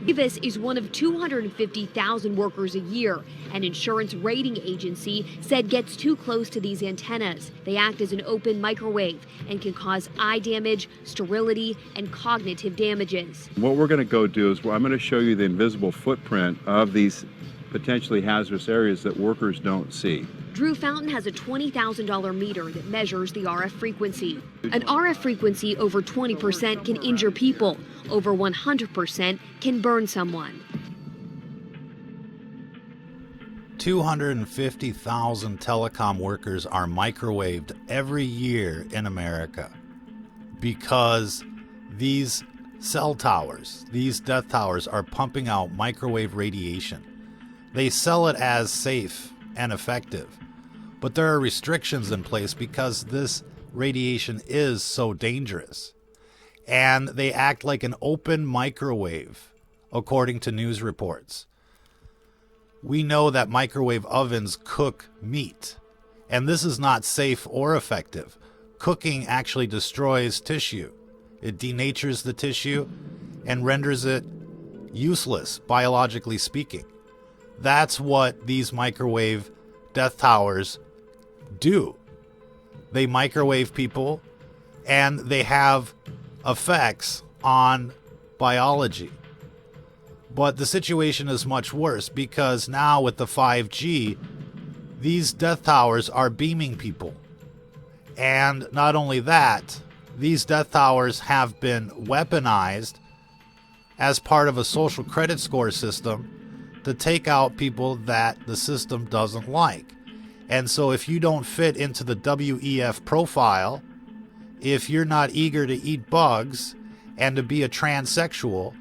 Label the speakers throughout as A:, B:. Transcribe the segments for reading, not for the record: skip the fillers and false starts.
A: Davis is one of 250,000 workers a year. An insurance rating agency said gets too close to these antennas. They act as an open microwave and can cause eye damage, sterility, and cognitive damages.
B: What we're going to go do is I'm going to show you the invisible footprint of these potentially hazardous areas that workers don't see.
A: Drew Fountain has a $20,000 meter that measures the RF frequency. An RF frequency over 20% can injure people. Over 100% can burn someone.
C: 250,000 telecom workers are microwaved every year in America because these cell towers, these death towers, are pumping out microwave radiation. They sell it as safe and effective, but there are restrictions in place because this radiation is so dangerous. And they act like an open microwave, according to news reports. We know that microwave ovens cook meat, and this is not safe or effective. Cooking actually destroys tissue. It denatures the tissue and renders it useless, biologically speaking. That's what these microwave death towers do. They microwave people, and they have effects on biology. But the situation is much worse because now with the 5G, these death towers are beaming people. And not only that, these death towers have been weaponized as part of a social credit score system to take out people that the system doesn't like. And so if you don't fit into the WEF profile, if you're not eager to eat bugs and to be a transsexual,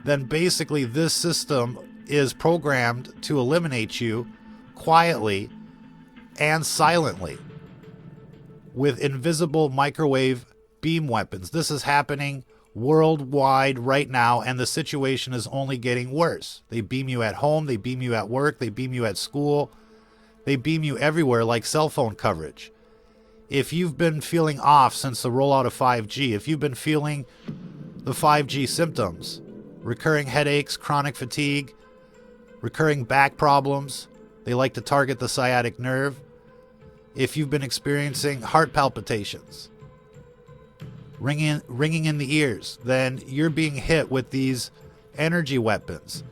C: then basically this system is programmed to eliminate you quietly and silently with invisible microwave beam weapons. This is happening worldwide right now, and the situation is only getting worse. They beam you at home, they beam you at work, they beam you at school, they beam you everywhere like cell phone coverage. If you've been feeling off since the rollout of 5G, if you've been feeling the 5G symptoms, recurring headaches, chronic fatigue, recurring back problems, they like to target the sciatic nerve. If you've been experiencing heart palpitations, ringing in the ears, then you're being hit with these energy weapons.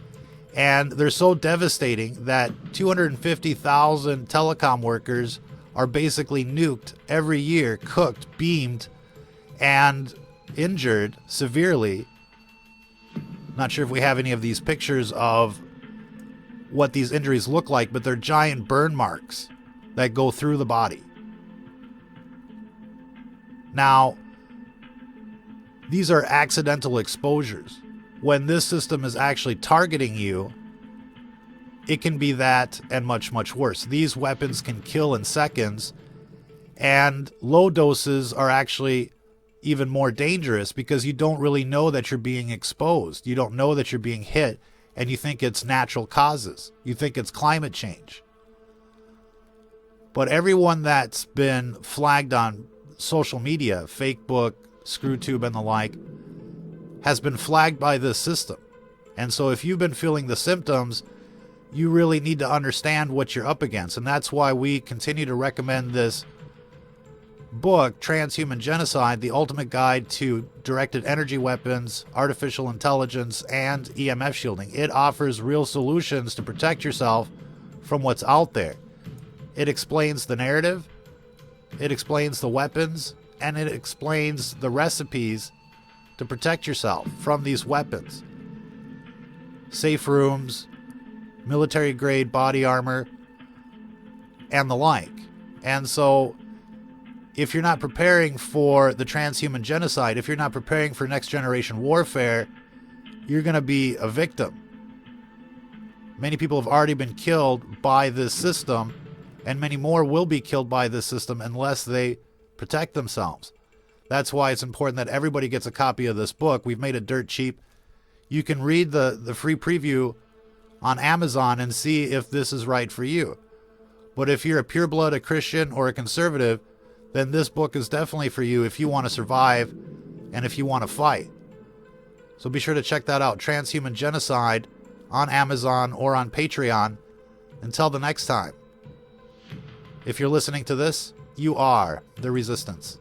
C: And they're so devastating that 250,000 telecom workers are basically nuked every year, cooked, beamed, and injured severely. Not sure if we have any of these pictures of what these injuries look like, but they're giant burn marks that go through the body. Now, these are accidental exposures. When this system is actually targeting you, it can be that and much, much worse. These weapons can kill in seconds, and low doses are actually even more dangerous because you don't really know that you're being exposed. You don't know that you're being hit, and you think it's natural causes. You think it's climate change. But everyone that's been flagged on social media, Facebook, ScrewTube, and the like, has been flagged by this system. And so if you've been feeling the symptoms, you really need to understand what you're up against. And that's why we continue to recommend this book, Transhuman Genocide, The Ultimate Guide to Directed Energy Weapons, Artificial Intelligence, and EMF Shielding. It offers real solutions to protect yourself from what's out there. It explains the narrative, it explains the weapons, and it explains the recipes to protect yourself from these weapons. Safe rooms, military-grade body armor, and the like. And so, if you're not preparing for the transhuman genocide, if you're not preparing for next-generation warfare, you're going to be a victim. Many people have already been killed by this system, and many more will be killed by this system unless they protect themselves. That's why it's important that everybody gets a copy of this book. We've made it dirt cheap. You can read the free preview on Amazon and see if this is right for you. But if you're a pureblood, a Christian, or a conservative, then this book is definitely for you if you want to survive and if you want to fight. So be sure to check that out, Transhuman Genocide, on Amazon or on Patreon. Until the next time, if you're listening to this, you are the resistance.